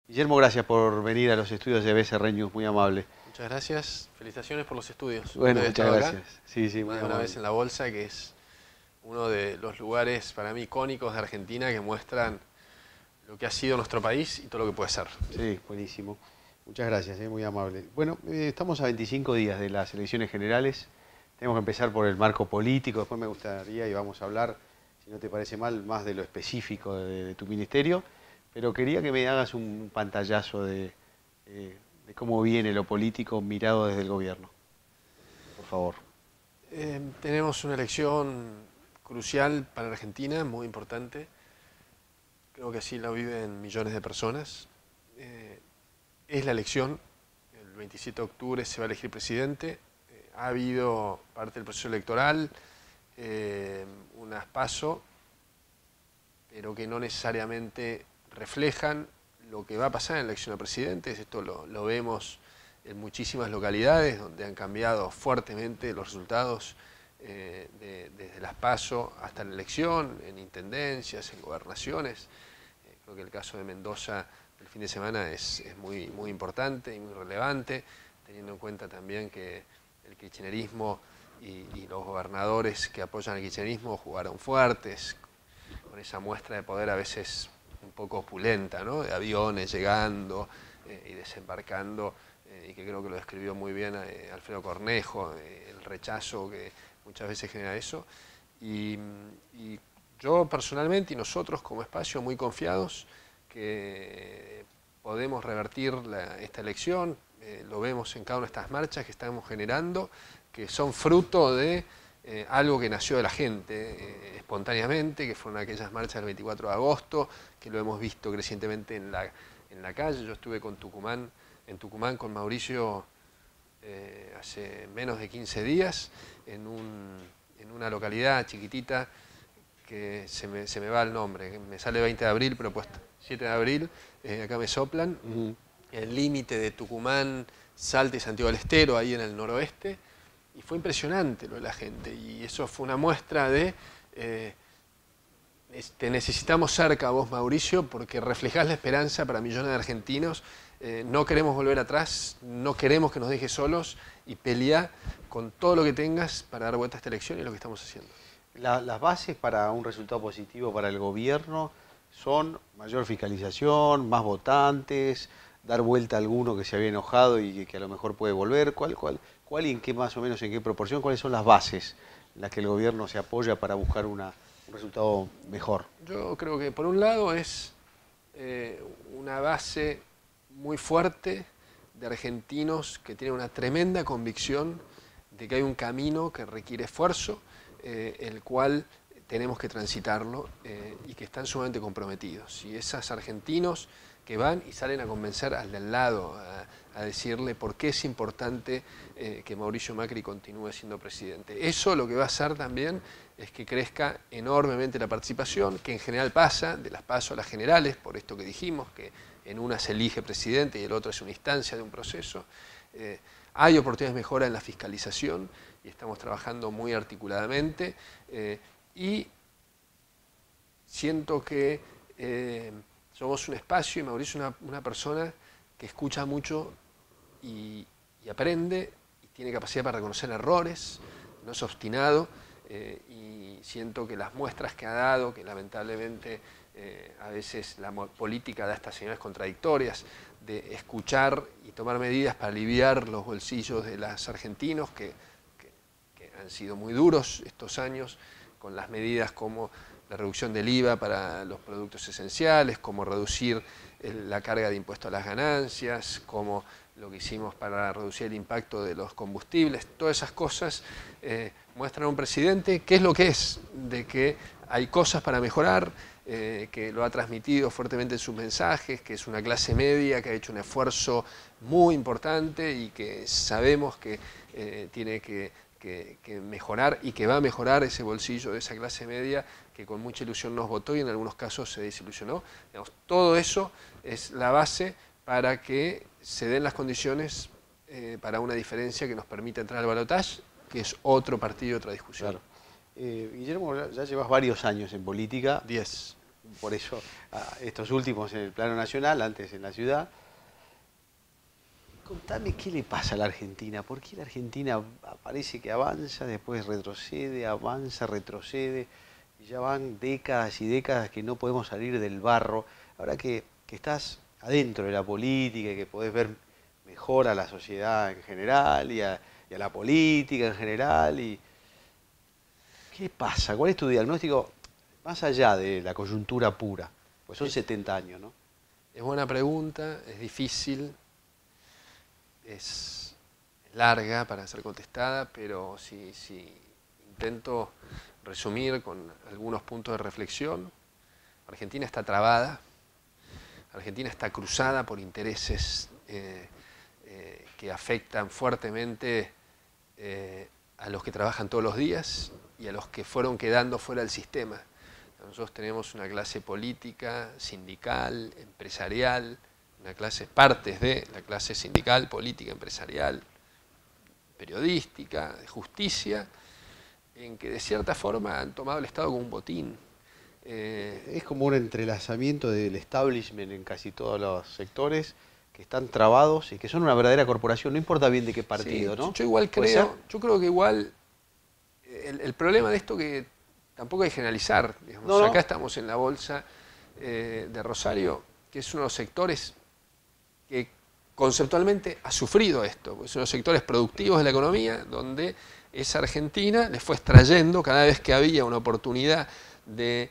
Guillermo, gracias por venir a los estudios de ABC Renews, muy amable. Muchas gracias. Felicitaciones por los estudios. Bueno, Nunca había muchas estado acá, gracias. Sí, sí, muy más de una vez amable. en la Bolsa, que es uno de los lugares para mí icónicos de Argentina que muestran lo que ha sido nuestro país y todo lo que puede ser. Sí, buenísimo. Muchas gracias, muy amable. Bueno, estamos a 25 días de las elecciones generales. Tenemos que empezar por el marco político, después me gustaría y vamos a hablar, si no te parece mal, más de lo específico de tu ministerio, pero quería que me hagas un pantallazo de cómo viene lo político mirado desde el gobierno, por favor. Tenemos una elección crucial para Argentina, muy importante. Creo que así la viven millones de personas. Es la elección. El 27 de octubre se va a elegir presidente. Ha habido parte del proceso electoral, unas PASO, pero que no necesariamente reflejan lo que va a pasar en la elección a presidentes. Esto lo vemos en muchísimas localidades donde han cambiado fuertemente los resultados desde las PASO hasta la elección, en intendencias, en gobernaciones. Creo que el caso de Mendoza del fin de semana es muy importante y muy relevante, teniendo en cuenta también que el kirchnerismo y los gobernadores que apoyan al kirchnerismo jugaron fuertes, con esa muestra de poder a veces un poco opulenta, ¿no? De aviones llegando y desembarcando, y que creo que lo describió muy bien Alfredo Cornejo, el rechazo que muchas veces genera eso. Y yo personalmente y nosotros como espacio muy confiados que podemos revertir esta elección, lo vemos en cada una de estas marchas que estamos generando, que son fruto de algo que nació de la gente espontáneamente, que fueron aquellas marchas del 24 de agosto, que lo hemos visto crecientemente en la calle. Yo estuve en Tucumán con Mauricio hace menos de 15 días, en una localidad chiquitita que se me va el nombre, me sale 20 de abril, pero puesto 7 de abril, acá me soplan, el límite de Tucumán, Salta y Santiago del Estero, ahí en el noroeste, y fue impresionante lo de la gente, y eso fue una muestra de te necesitamos cerca vos, Mauricio, porque reflejás la esperanza para millones de argentinos. No queremos volver atrás, no queremos que nos dejes solos, y peleá con todo lo que tengas para dar vuelta a esta elección, y es lo que estamos haciendo. Las bases para un resultado positivo para el gobierno son mayor fiscalización, más votantes, dar vuelta a alguno que se había enojado y que a lo mejor puede volver. ¿Cuál y en qué más o menos, en qué proporción, cuáles son las bases en las que el gobierno se apoya para buscar un resultado mejor? Yo creo que por un lado es una base muy fuerte de argentinos que tienen una tremenda convicción de que hay un camino que requiere esfuerzo, el cual tenemos que transitarlo y que están sumamente comprometidos. Y esos argentinos que van y salen a convencer al del lado, a decirle por qué es importante que Mauricio Macri continúe siendo presidente. Eso lo que va a hacer también es que crezca enormemente la participación, que en general pasa de las PASO a las generales, por esto que dijimos, que en una se elige presidente y el otro es una instancia de un proceso. Hay oportunidades de mejora en la fiscalización y estamos trabajando muy articuladamente y siento que somos un espacio y Mauricio es una persona que escucha mucho y aprende y tiene capacidad para reconocer errores, no es obstinado y siento que las muestras que ha dado, que lamentablemente a veces la política da estas señales contradictorias, de escuchar y tomar medidas para aliviar los bolsillos de los argentinos que han sido muy duros estos años, con las medidas como la reducción del IVA para los productos esenciales, como reducir la carga de impuesto a las ganancias, como lo que hicimos para reducir el impacto de los combustibles. Todas esas cosas muestran a un presidente qué es lo que es, de que hay cosas para mejorar, que lo ha transmitido fuertemente en sus mensajes, que es una clase media que ha hecho un esfuerzo muy importante y que sabemos que tiene que mejorar y que va a mejorar ese bolsillo de esa clase media que con mucha ilusión nos votó y en algunos casos se desilusionó. Digamos, todo eso es la base para que se den las condiciones para una diferencia que nos permita entrar al balotaje, que es otro partido, otra discusión. Claro. Guillermo, ya llevas varios años en política. 10. por eso estos últimos en el plano nacional, antes en la ciudad. Contame qué le pasa a la Argentina, por qué la Argentina parece que avanza, después retrocede, avanza, retrocede, y ya van décadas y décadas que no podemos salir del barro. Ahora que estás adentro de la política y que podés ver mejor a la sociedad en general y a la política en general, ¿qué pasa? ¿Cuál es tu diagnóstico más allá de la coyuntura pura? Pues son 70 años, ¿no? Es buena pregunta, es difícil. Es larga para ser contestada, pero si intento resumir con algunos puntos de reflexión, Argentina está trabada, Argentina está cruzada por intereses que afectan fuertemente a los que trabajan todos los días y a los que fueron quedando fuera del sistema. Nosotros tenemos una clase política, sindical, empresarial, partes de la clase sindical, política, empresarial, periodística, de justicia, en que de cierta forma han tomado el Estado como un botín. Es como un entrelazamiento del establishment en casi todos los sectores que están trabados y que son una verdadera corporación, no importa bien de qué partido, sí, ¿no? Yo creo que igual el problema de esto que tampoco hay que generalizar, digamos, no. Acá estamos en la bolsa de Rosario, que es uno de los sectores que conceptualmente ha sufrido esto, porque son los sectores productivos de la economía, donde esa Argentina les fue extrayendo cada vez que había una oportunidad de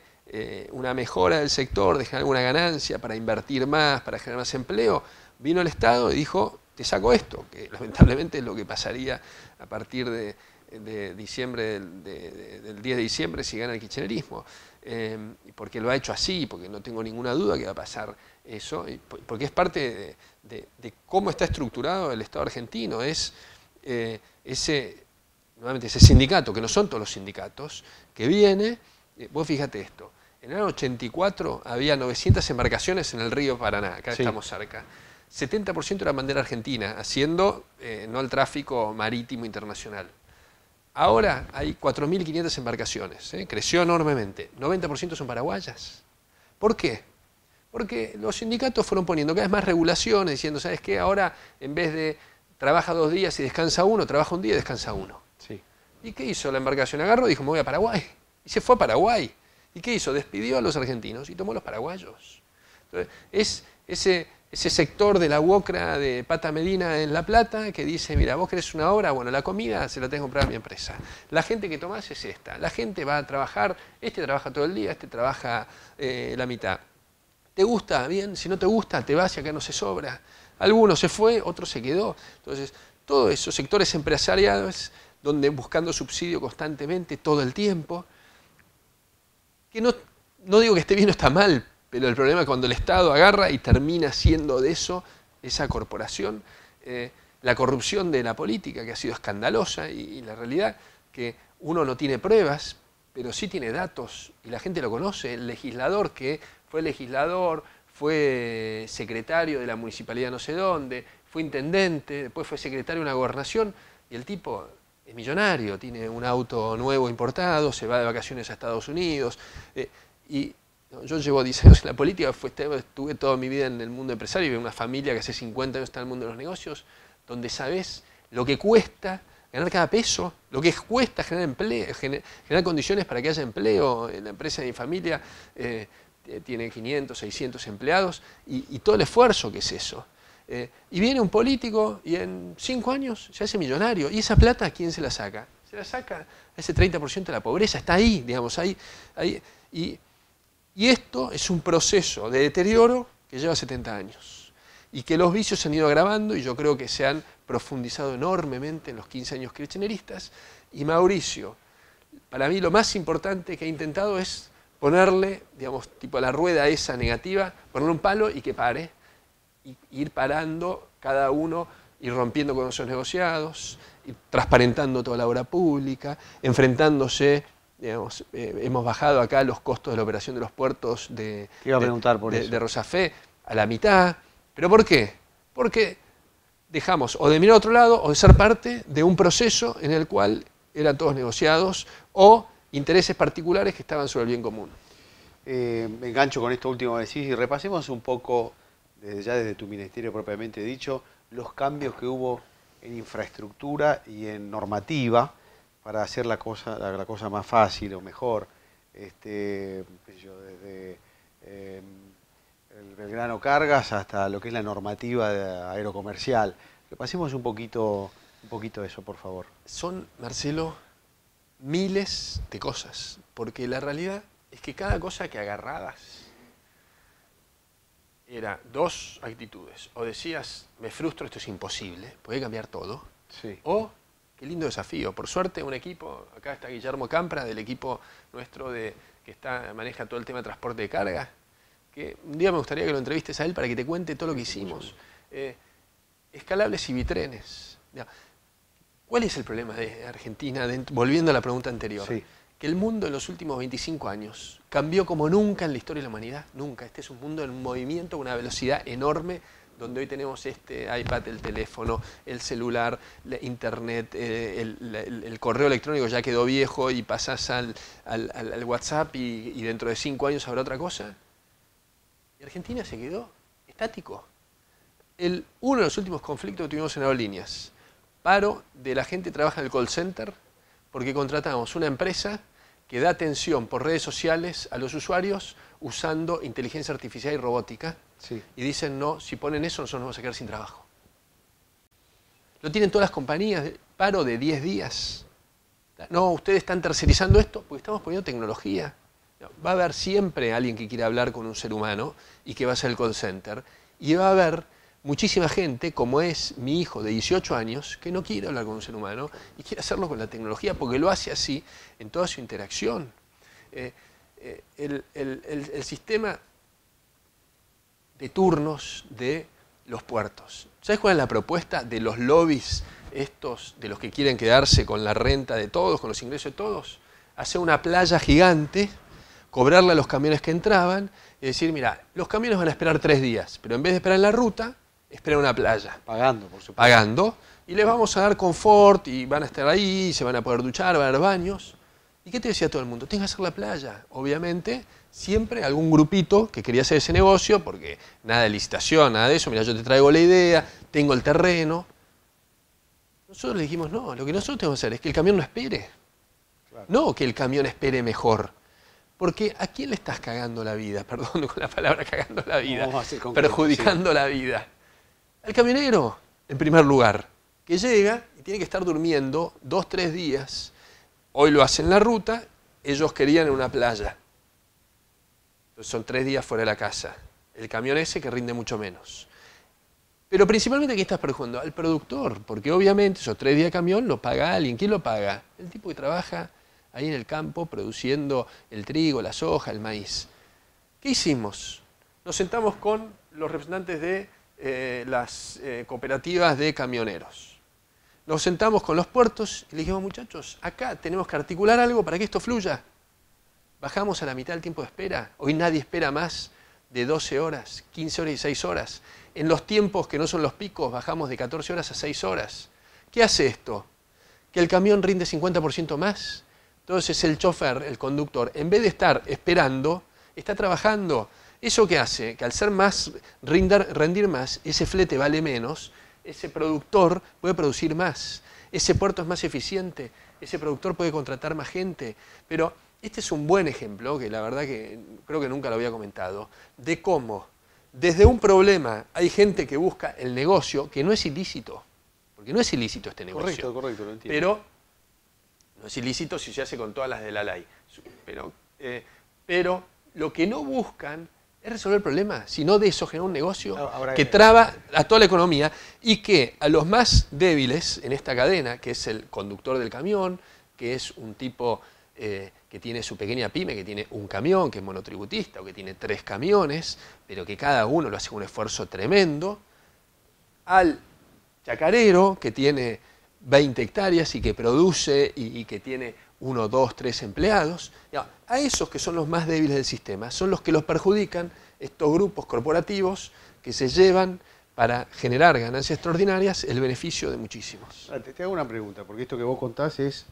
una mejora del sector, de generar alguna ganancia para invertir más, para generar más empleo, vino el Estado y dijo, te saco esto, que lamentablemente es lo que pasaría a partir de diciembre, del 10 de diciembre si gana el kirchnerismo. Porque lo ha hecho así, porque no tengo ninguna duda que va a pasar eso, porque es parte de cómo está estructurado el Estado argentino, es nuevamente ese sindicato, que no son todos los sindicatos, que viene, vos fíjate esto, en el año 84 había 900 embarcaciones en el río Paraná, acá sí. Estamos cerca, 70% era bandera argentina, haciendo no el tráfico marítimo internacional. Ahora hay 4.500 embarcaciones, creció enormemente, 90% son paraguayas. ¿Por qué? Porque los sindicatos fueron poniendo cada vez más regulaciones, diciendo, ¿sabes qué? Ahora en vez de trabaja 2 días y descansa 1, trabaja 1 día y descansa 1. Sí. ¿Y qué hizo la embarcación? Agarró y dijo, me voy a Paraguay. Y se fue a Paraguay. ¿Y qué hizo? Despidió a los argentinos y tomó a los paraguayos. Entonces, es ese sector de la UOCRA de Pata Medina en La Plata que dice, mira, vos querés una obra, bueno, la comida se la tengo que comprar a mi empresa. La gente que tomás es esta. La gente va a trabajar, este trabaja todo el día, este trabaja la mitad. ¿Te gusta? Bien. Si no te gusta, te vas y acá no se sobra. Alguno se fue, otro se quedó. Entonces, todos esos sectores empresariales, donde buscando subsidio constantemente, todo el tiempo, que no digo que esté bien o está mal, pero el problema es cuando el Estado agarra y termina siendo de eso, esa corporación, la corrupción de la política, que ha sido escandalosa, y la realidad que uno no tiene pruebas, pero sí tiene datos, y la gente lo conoce, el legislador que fue legislador, fue secretario de la municipalidad no sé dónde, fue intendente, después fue secretario de una gobernación, y el tipo es millonario, tiene un auto nuevo importado, se va de vacaciones a Estados Unidos, yo llevo 10 años en la política, estuve toda mi vida en el mundo empresario, y veo una familia que hace 50 años está en el mundo de los negocios, donde sabes lo que cuesta ganar cada peso, lo que cuesta generar empleo, generar condiciones para que haya empleo. En la empresa de mi familia tiene 500, 600 empleados, y todo el esfuerzo que es eso. Y viene un político y en 5 años se hace millonario. ¿Y esa plata a quién se la saca? Se la saca a ese 30% de la pobreza, está ahí, digamos, ahí. Y esto es un proceso de deterioro que lleva 70 años y que los vicios se han ido agravando, y yo creo que se han profundizado enormemente en los 15 años kirchneristas. Y Mauricio, para mí lo más importante que ha intentado es ponerle, digamos, tipo a la rueda esa negativa, ponerle un palo y que pare, y ir parando cada uno, ir rompiendo con esos negociados, ir transparentando toda la obra pública, enfrentándose. Digamos, hemos bajado acá los costos de la operación de los puertos de Rosafé a la mitad. ¿Pero por qué? Porque dejamos o de mirar a otro lado o de ser parte de un proceso en el cual eran todos negociados o intereses particulares que estaban sobre el bien común. me engancho con esto último que decís y repasemos un poco, desde tu ministerio propiamente dicho, los cambios que hubo en infraestructura y en normativa para hacer la cosa más fácil o mejor. Qué sé yo, desde el Belgrano Cargas hasta lo que es la normativa aerocomercial. Repasemos un poquito eso, por favor. Son, Marcelo, miles de cosas, porque la realidad es que cada cosa que agarrabas era dos actitudes. O decías, me frustro, esto es imposible, puede cambiar todo. Sí. O, qué lindo desafío. Por suerte, un equipo, acá está Guillermo Campra, del equipo nuestro que maneja todo el tema de transporte de carga, que un día me gustaría que lo entrevistes a él para que te cuente todo lo que hicimos. Escalables y bitrenes. ¿Cuál es el problema de Argentina? Volviendo a la pregunta anterior. Sí. Que el mundo en los últimos 25 años cambió como nunca en la historia de la humanidad. Nunca. Este es un mundo en movimiento, con una velocidad enorme, donde hoy tenemos este iPad, el teléfono, el celular, la internet, el correo electrónico ya quedó viejo y pasás al WhatsApp y dentro de 5 años habrá otra cosa. Y Argentina se quedó estático. Uno de los últimos conflictos que tuvimos en Aerolíneas, paro de la gente que trabaja en el call center porque contratamos una empresa que da atención por redes sociales a los usuarios usando inteligencia artificial y robótica. Sí. Y dicen, no, si ponen eso nosotros nos vamos a quedar sin trabajo. Lo tienen todas las compañías, paro de 10 días. No, ustedes están tercerizando esto porque estamos poniendo tecnología. Va a haber siempre alguien que quiera hablar con un ser humano y que va a ser el call center. Y va a haber muchísima gente, como es mi hijo de 18 años, que no quiere hablar con un ser humano y quiere hacerlo con la tecnología porque lo hace así en toda su interacción. El sistema de turnos de los puertos. ¿Sabes cuál es la propuesta de los lobbies estos, de los que quieren quedarse con la renta de todos, con los ingresos de todos? Hacer una playa gigante, cobrarle a los camiones que entraban y decir, mira, los camiones van a esperar 3 días, pero en vez de esperar en la ruta, esperan una playa. Pagando, por supuesto. Pagando, y les vamos a dar confort y van a estar ahí, se van a poder duchar, van a haber baños. ¿Y qué te decía todo el mundo? Tienes que hacer la playa. Obviamente, siempre algún grupito que quería hacer ese negocio, porque nada de licitación, nada de eso, mira, yo te traigo la idea, tengo el terreno. Nosotros le dijimos, no, lo que nosotros tenemos que hacer es que el camión no espere. Claro. No que el camión espere mejor. Porque ¿a quién le estás cagando la vida? Perdón con la palabra cagando la vida. No, perjudicando la vida. Al camionero, en primer lugar, que llega y tiene que estar durmiendo 2, 3 días. Hoy lo hacen en la ruta, ellos querían en una playa. Entonces son 3 días fuera de la casa. El camión ese que rinde mucho menos. Pero principalmente, ¿a quién estás perjudicando? Al productor, porque obviamente esos 3 días de camión lo paga alguien. ¿Quién lo paga? El tipo que trabaja ahí en el campo produciendo el trigo, la soja, el maíz. ¿Qué hicimos? Nos sentamos con los representantes de las cooperativas de camioneros. Nos sentamos con los puertos y le dijimos, muchachos, acá tenemos que articular algo para que esto fluya. Bajamos a la mitad del tiempo de espera. Hoy nadie espera más de 12 horas, 15 horas y 6 horas. En los tiempos que no son los picos, bajamos de 14 horas a 6 horas. ¿Qué hace esto? Que el camión rinde 50% más. Entonces el chofer, el conductor, en vez de estar esperando, está trabajando. ¿Eso qué hace? Que al ser más, rendir más, ese flete vale menos, ese productor puede producir más, ese puerto es más eficiente, ese productor puede contratar más gente. Pero este es un buen ejemplo, que la verdad que creo que nunca lo había comentado, de cómo desde un problema hay gente que busca el negocio que no es ilícito, porque no es ilícito este negocio. Correcto, lo entiendo. Pero no es ilícito si se hace con todas las de la ley. Pero lo que no buscan es resolver el problema, sino de eso generar un negocio que traba a toda la economía y que a los más débiles en esta cadena, que es el conductor del camión, que es un tipo que tiene su pequeña pyme, que tiene un camión, que es monotributista, o que tiene 3 camiones, pero que cada uno lo hace con un esfuerzo tremendo, al chacarero, que tiene 20 hectáreas y que produce y que tiene 1, 2, 3 empleados. A esos que son los más débiles del sistema son los que los perjudican estos grupos corporativos que se llevan para generar ganancias extraordinarias el beneficio de muchísimos. Te hago una pregunta, porque esto que vos contás es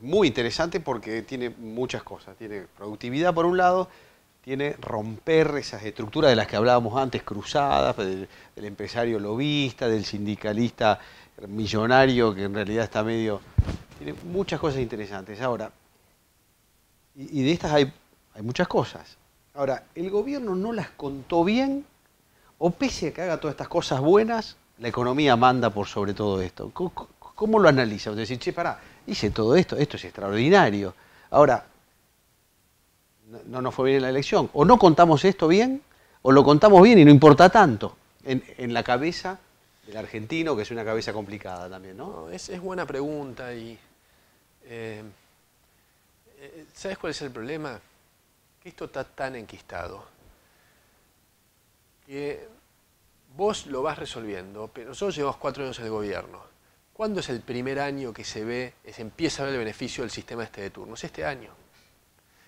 muy interesante porque tiene muchas cosas. Tiene productividad por un lado, tiene romper esas estructuras de las que hablábamos antes, cruzadas, del empresario lobista, del sindicalista millonario que en realidad está medio... Tiene muchas cosas interesantes. Ahora, y de estas hay muchas cosas. Ahora, ¿el gobierno no las contó bien o pese a que haga todas estas cosas buenas, la economía manda por sobre todo esto? ¿Cómo lo analiza? Usted dice, che, pará, hice todo esto, esto es extraordinario. Ahora, no nos fue bien en la elección. O no contamos esto bien, o lo contamos bien y no importa tanto en la cabeza del argentino, que es una cabeza complicada también, ¿no? No, es buena pregunta y... ¿sabes cuál es el problema? Que esto está tan enquistado que vos lo vas resolviendo, pero nosotros llevamos 4 años en el gobierno. ¿Cuándo es el primer año que se empieza a ver el beneficio del sistema de turnos? Este año.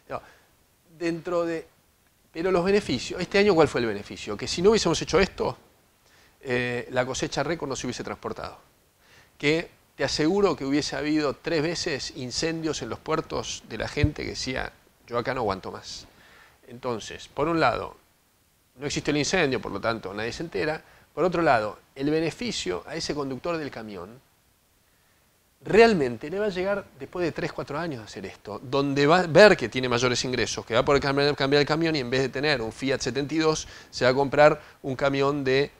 No, pero los beneficios, este año ¿cuál fue el beneficio? Que si no hubiésemos hecho esto, la cosecha récord no se hubiese transportado. Que te aseguro que hubiese habido 3 veces incendios en los puertos de la gente que decía, yo acá no aguanto más. Entonces, por un lado, no existe el incendio, por lo tanto nadie se entera. Por otro lado, el beneficio a ese conductor del camión realmente le va a llegar después de 3, 4 años de hacer esto, donde va a ver que tiene mayores ingresos, que va a poder cambiar el camión y en vez de tener un Fiat 72, se va a comprar un camión de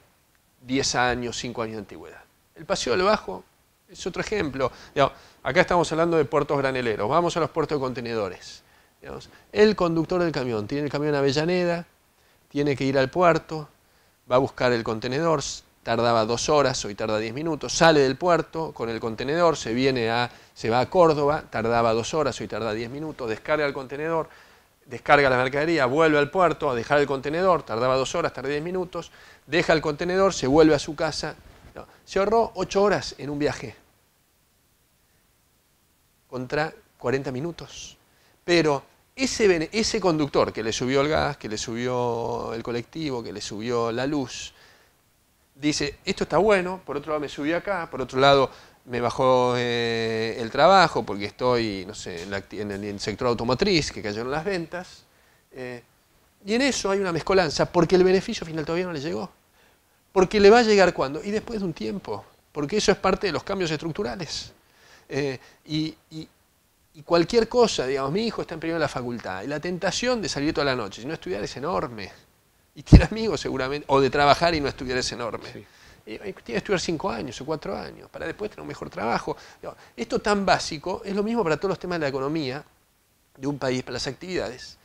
10 años, 5 años de antigüedad. El Paseo del Bajo es otro ejemplo. Digamos, acá estamos hablando de puertos graneleros, vamos a los puertos de contenedores. Digamos, el conductor del camión tiene el camión en Avellaneda, tiene que ir al puerto, va a buscar el contenedor, tardaba 2 horas, hoy tarda 10 minutos, sale del puerto con el contenedor, se va a Córdoba, tardaba 2 horas, hoy tarda 10 minutos, descarga el contenedor, descarga la mercadería, vuelve al puerto a dejar el contenedor, tardaba 2 horas, tarda 10 minutos, deja el contenedor, se vuelve a su casa. No, se ahorró 8 horas en un viaje contra 40 minutos. Pero ese conductor que le subió el gas, que le subió el colectivo, que le subió la luz, dice, esto está bueno, por otro lado me subí acá, por otro lado me bajó el trabajo porque estoy, no sé, en el sector automotriz, que cayeron las ventas. Y en eso hay una mezcolanza, porque el beneficio final todavía no le llegó. Porque le va a llegar cuando, y después de un tiempo, porque eso es parte de los cambios estructurales. Y cualquier cosa, digamos, mi hijo está en primero de la facultad, y la tentación de salir toda la noche y no estudiar es enorme. Y tiene amigos seguramente, o de trabajar y no estudiar es enorme. Sí. Tiene que estudiar 5 años o 4 años para después tener un mejor trabajo. Esto tan básico es lo mismo para todos los temas de la economía de un país, para las actividades,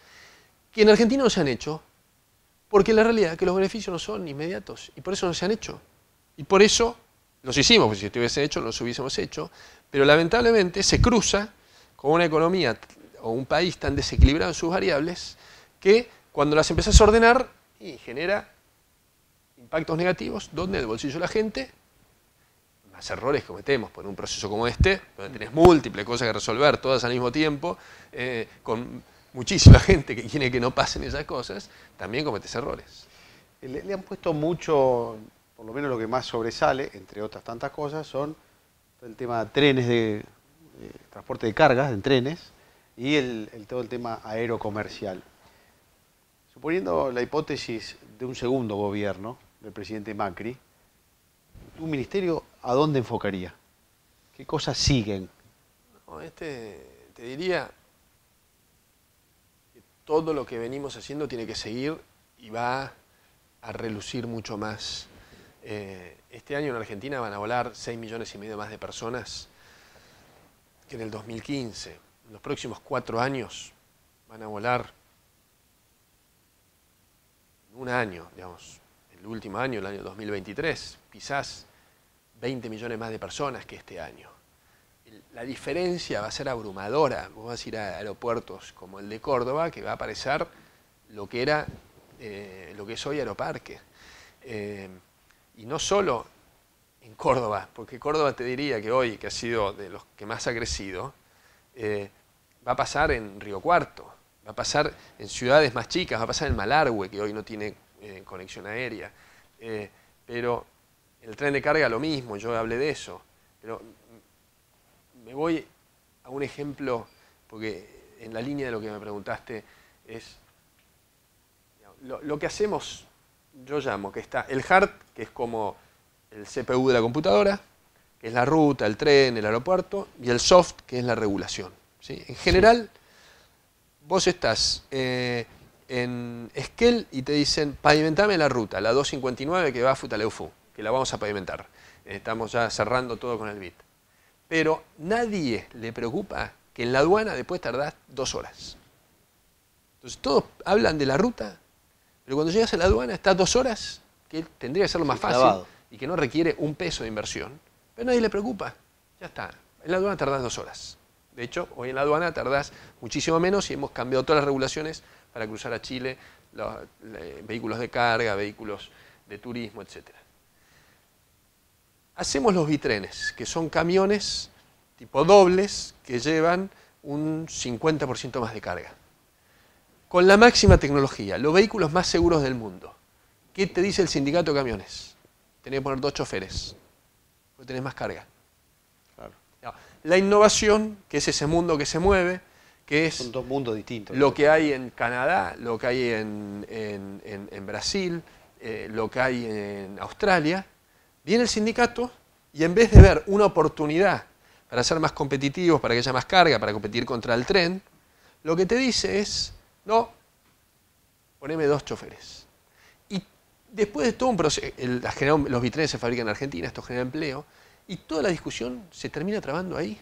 que en Argentina no se han hecho, porque la realidad es que los beneficios no son inmediatos, y por eso no se han hecho. Y por eso los hicimos, porque si estuviese hecho, los hubiésemos hecho, pero lamentablemente se cruza con una economía o un país tan desequilibrado en sus variables, que cuando las empezás a ordenar, y genera impactos negativos, donde en el bolsillo de la gente, más errores cometemos por un proceso como este, donde tenés múltiples cosas que resolver, todas al mismo tiempo, con muchísima gente que quiere que no pasen esas cosas, también cometes errores. Le han puesto mucho, por lo menos lo que más sobresale, entre otras tantas cosas, son el tema de trenes, de transporte de cargas en trenes, y todo el tema aerocomercial. Suponiendo la hipótesis de un segundo gobierno del presidente Macri, ¿tu ministerio a dónde enfocaría? ¿Qué cosas siguen? No, te diría que todo lo que venimos haciendo tiene que seguir y va a relucir mucho más. Este año en Argentina van a volar 6,5 millones más de personas que en el 2015. En los próximos 4 años van a volar un año, digamos, el último año, el año 2023, quizás 20 millones más de personas que este año. La diferencia va a ser abrumadora. Vos vas a ir a aeropuertos como el de Córdoba, que va a aparecer lo que es hoy Aeroparque. Y no solo en Córdoba, porque Córdoba te diría que hoy, que ha sido de los que más ha crecido, va a pasar en Río Cuarto, va a pasar en ciudades más chicas, va a pasar en Malargüe, que hoy no tiene conexión aérea. Pero el tren de carga lo mismo, yo hablé de eso. Pero me voy a un ejemplo, porque en la línea de lo que me preguntaste es lo que hacemos, yo llamo que está el hard, que es como el CPU de la computadora, que es la ruta, el tren, el aeropuerto, y el soft, que es la regulación, ¿sí? En general, vos estás en Esquel y te dicen, pavimentame la ruta, la 259 que va a Futaleufú, que la vamos a pavimentar. Estamos ya cerrando todo con el BIT. Pero nadie le preocupa que en la aduana después tardás 2 horas. Entonces todos hablan de la ruta, pero cuando llegas a la aduana estás 2 horas, que tendría que ser lo más fácil y que no requiere un peso de inversión. Pero nadie le preocupa. Ya está. En la aduana tardás 2 horas. De hecho, hoy en la aduana tardás muchísimo menos y hemos cambiado todas las regulaciones para cruzar a Chile, vehículos de carga, vehículos de turismo, etc. Hacemos los bitrenes, que son camiones tipo dobles que llevan un 50% más de carga. Con la máxima tecnología, los vehículos más seguros del mundo. ¿Qué te dice el sindicato de camiones? Tenés que poner 2 choferes, porque tenés más carga. Claro. La innovación, que es ese mundo que se mueve, que es son 2 mundos distintos. Lo que hay en Canadá, lo que hay en Brasil, lo que hay en Australia. Viene el sindicato y en vez de ver una oportunidad para ser más competitivos, para que haya más carga, para competir contra el tren, lo que te dice es, no, poneme 2 choferes. Y después de todo un proceso, los bitrenes se fabrican en Argentina, esto genera empleo, y toda la discusión se termina trabando ahí.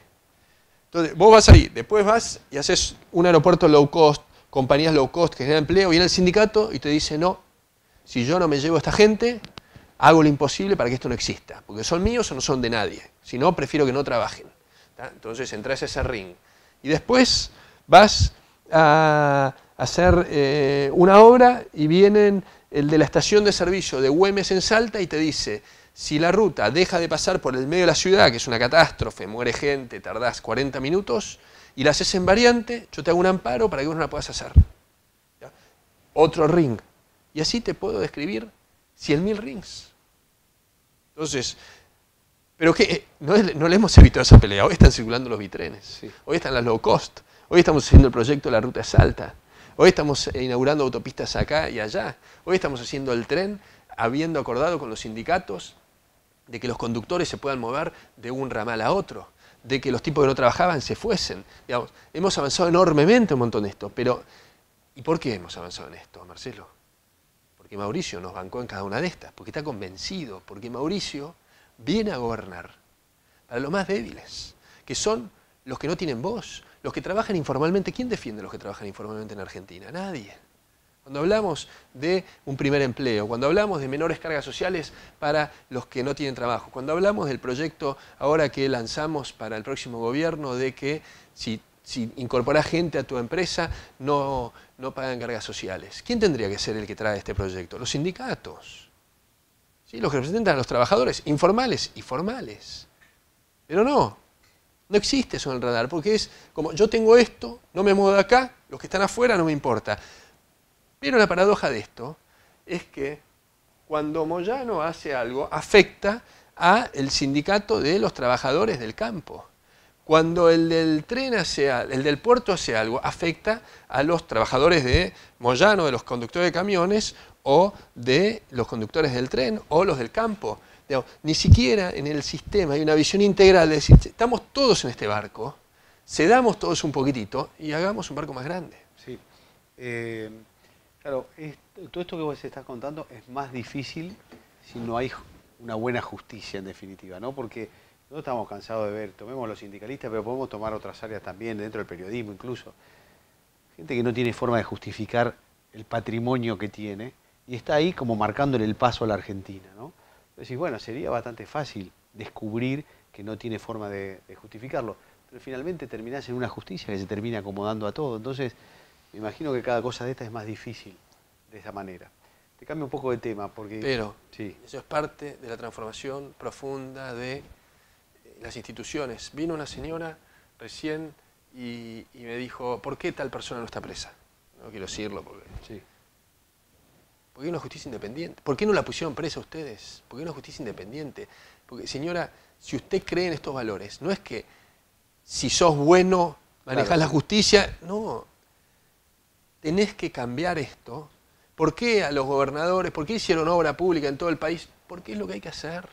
Entonces, vos vas ahí, después vas y haces un aeropuerto low cost, compañías low cost que generan empleo, viene el sindicato y te dice, no, si yo no me llevo a esta gente, hago lo imposible para que esto no exista, porque son míos o no son de nadie, si no, prefiero que no trabajen. ¿Tá? Entonces entras a ese ring y después vas a hacer una obra y vienen el de la estación de servicio de Güemes en Salta y te dice, si la ruta deja de pasar por el medio de la ciudad, que es una catástrofe, muere gente, tardás 40 minutos, y la haces en variante, yo te hago un amparo para que vos no la puedas hacer. ¿Ya? Otro ring. Y así te puedo describir 100.000 rings. Entonces, pero que no le hemos evitado esa pelea. Hoy están circulando los bitrenes, sí. Hoy están las low cost, hoy estamos haciendo el proyecto de la ruta Salta, hoy estamos inaugurando autopistas acá y allá, hoy estamos haciendo el tren, habiendo acordado con los sindicatos de que los conductores se puedan mover de un ramal a otro, de que los tipos que no trabajaban se fuesen. Digamos, hemos avanzado enormemente un montón de esto, pero ¿y por qué hemos avanzado en esto, Marcelo? Porque Mauricio nos bancó en cada una de estas, porque está convencido, porque Mauricio viene a gobernar para los más débiles, que son los que no tienen voz, los que trabajan informalmente. ¿Quién defiende a los que trabajan informalmente en Argentina? Nadie. Cuando hablamos de un primer empleo, cuando hablamos de menores cargas sociales para los que no tienen trabajo, cuando hablamos del proyecto ahora que lanzamos para el próximo gobierno de que si incorporás gente a tu empresa no pagan cargas sociales. ¿Quién tendría que ser el que trae este proyecto? Los sindicatos. ¿Sí? Los que representan a los trabajadores informales y formales. Pero no existe eso en el radar, porque es como yo tengo esto, no me muevo de acá, los que están afuera no me importa. Pero la paradoja de esto es que cuando Moyano hace algo, afecta al sindicato de los trabajadores del campo. Cuando el del tren el del puerto hace algo, afecta a los trabajadores de Moyano, de los conductores de camiones, o de los conductores del tren, o los del campo. Digamos, ni siquiera en el sistema hay una visión integral de decir, estamos todos en este barco, cedamos todos un poquitito y hagamos un barco más grande. Sí. Claro, todo esto que vos estás contando es más difícil si no hay una buena justicia en definitiva, ¿no? Porque nosotros estamos cansados de ver, tomemos los sindicalistas, pero podemos tomar otras áreas también, dentro del periodismo incluso. Gente que no tiene forma de justificar el patrimonio que tiene y está ahí como marcándole el paso a la Argentina, ¿no? Entonces, bueno, sería bastante fácil descubrir que no tiene forma de justificarlo, pero finalmente terminás en una justicia que se termina acomodando a todo. Entonces, me imagino que cada cosa de esta es más difícil de esa manera. Te cambio un poco de tema porque... Pero sí, eso es parte de la transformación profunda de las instituciones. Vino una señora recién y me dijo, ¿por qué tal persona no está presa? No quiero decirlo porque... sí. ¿Por qué una justicia independiente? ¿Por qué no la pusieron presa ustedes? ¿Por qué una justicia independiente? Porque, señora, si usted cree en estos valores, no es que si sos bueno manejás la justicia, no. Tenés que cambiar esto ¿Por qué a los gobernadores? ¿Por qué hicieron obra pública en todo el país? Porque es lo que hay que hacer.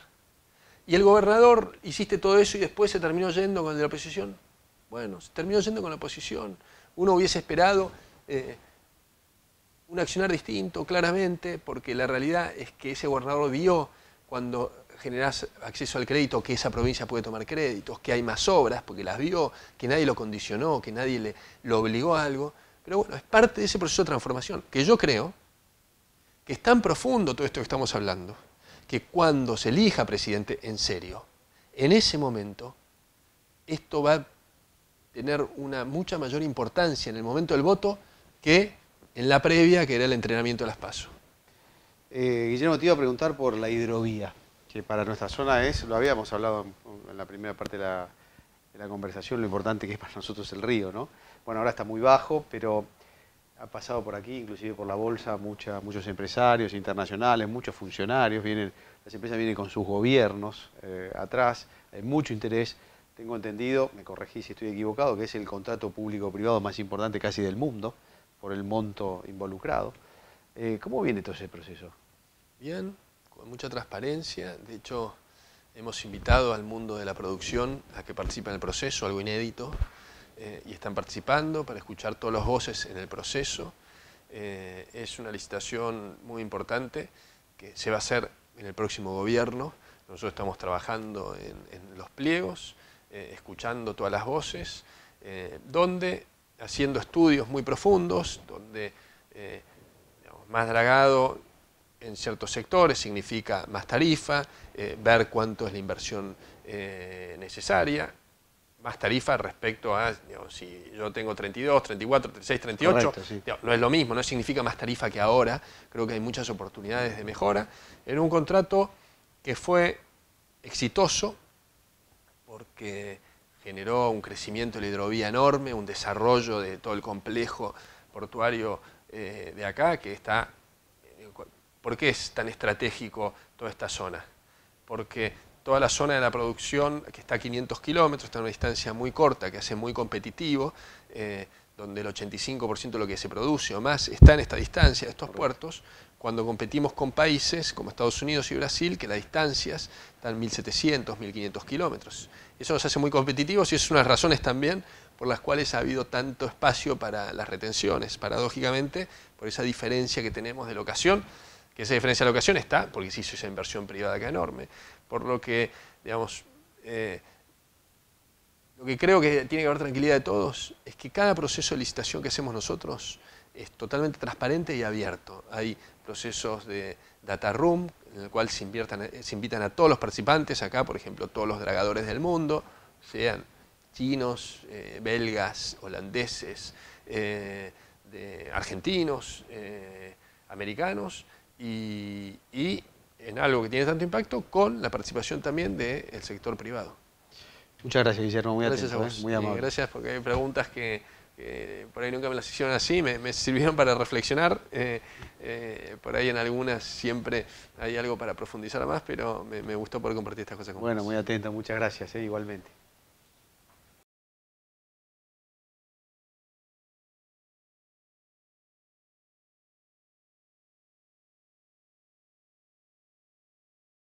Y el gobernador, hiciste todo eso y después se terminó yendo con la oposición. Bueno, se terminó yendo con la oposición. Uno hubiese esperado un accionar distinto, claramente, porque la realidad es que ese gobernador vio cuando generás acceso al crédito que esa provincia puede tomar créditos, que hay más obras, porque las vio, que nadie lo condicionó, que nadie lo obligó a algo. Pero bueno, es parte de ese proceso de transformación, que yo creo que es tan profundo todo esto que estamos hablando, que cuando se elija presidente en serio, en ese momento, esto va a tener una mucha mayor importancia en el momento del voto que en la previa, que era el entrenamiento de las PASO. Guillermo, te iba a preguntar por la hidrovía, que para nuestra zona es, lo habíamos hablado en la primera parte de la conversación, lo importante que es para nosotros el río, ¿no? Bueno, ahora está muy bajo, pero ha pasado por aquí, inclusive por la bolsa, muchos empresarios internacionales, muchos funcionarios, las empresas vienen con sus gobiernos atrás, hay mucho interés. Tengo entendido, me corregí si estoy equivocado, que es el contrato público-privado más importante casi del mundo, por el monto involucrado. ¿Cómo viene todo ese proceso? Bien, con mucha transparencia. De hecho, hemos invitado al mundo de la producción a que participe en el proceso, algo inédito, y están participando para escuchar todas las voces en el proceso. Es una licitación muy importante que se va a hacer en el próximo gobierno. Nosotros estamos trabajando en los pliegos, escuchando todas las voces, haciendo estudios muy profundos, donde más dragado en ciertos sectores significa más tarifa, ver cuánto es la inversión necesaria, más tarifa respecto a, digamos, si yo tengo 32, 34, 36, 38, Correcto, sí. digamos, no es lo mismo, no significa más tarifa que ahora, creo que hay muchas oportunidades de mejora. Era un contrato que fue exitoso porque generó un crecimiento de la hidrovía enorme, un desarrollo de todo el complejo portuario de acá, que está... ¿Por qué es tan estratégico toda esta zona? Porque toda la zona de la producción, que está a 500 kilómetros, está a una distancia muy corta, que hace muy competitivo, donde el 85% de lo que se produce o más está en esta distancia de estos puertos, cuando competimos con países como Estados Unidos y Brasil, que las distancias están 1.700, 1.500 kilómetros. Eso nos hace muy competitivos y es una de las razones también por las cuales ha habido tanto espacio para las retenciones, paradójicamente, por esa diferencia que tenemos de locación, que esa diferencia de locación está porque se hizo esa inversión privada acá enorme. Por lo que, digamos, lo que creo que tiene que haber tranquilidad de todos es que cada proceso de licitación que hacemos nosotros es totalmente transparente y abierto. Hay procesos de data room, en el cual se invitan a todos los participantes, acá por ejemplo todos los dragadores del mundo, sean chinos, belgas, holandeses, argentinos, americanos, y en algo que tiene tanto impacto con la participación también del sector privado. Muchas gracias, Guillermo, muy Gracias atento, a vos. muy amable. Gracias porque hay preguntas que por ahí nunca me las hicieron así, me sirvieron para reflexionar. Por ahí en algunas siempre hay algo para profundizar más, pero me gustó poder compartir estas cosas con vos. Bueno, muy atento, muchas gracias, igualmente.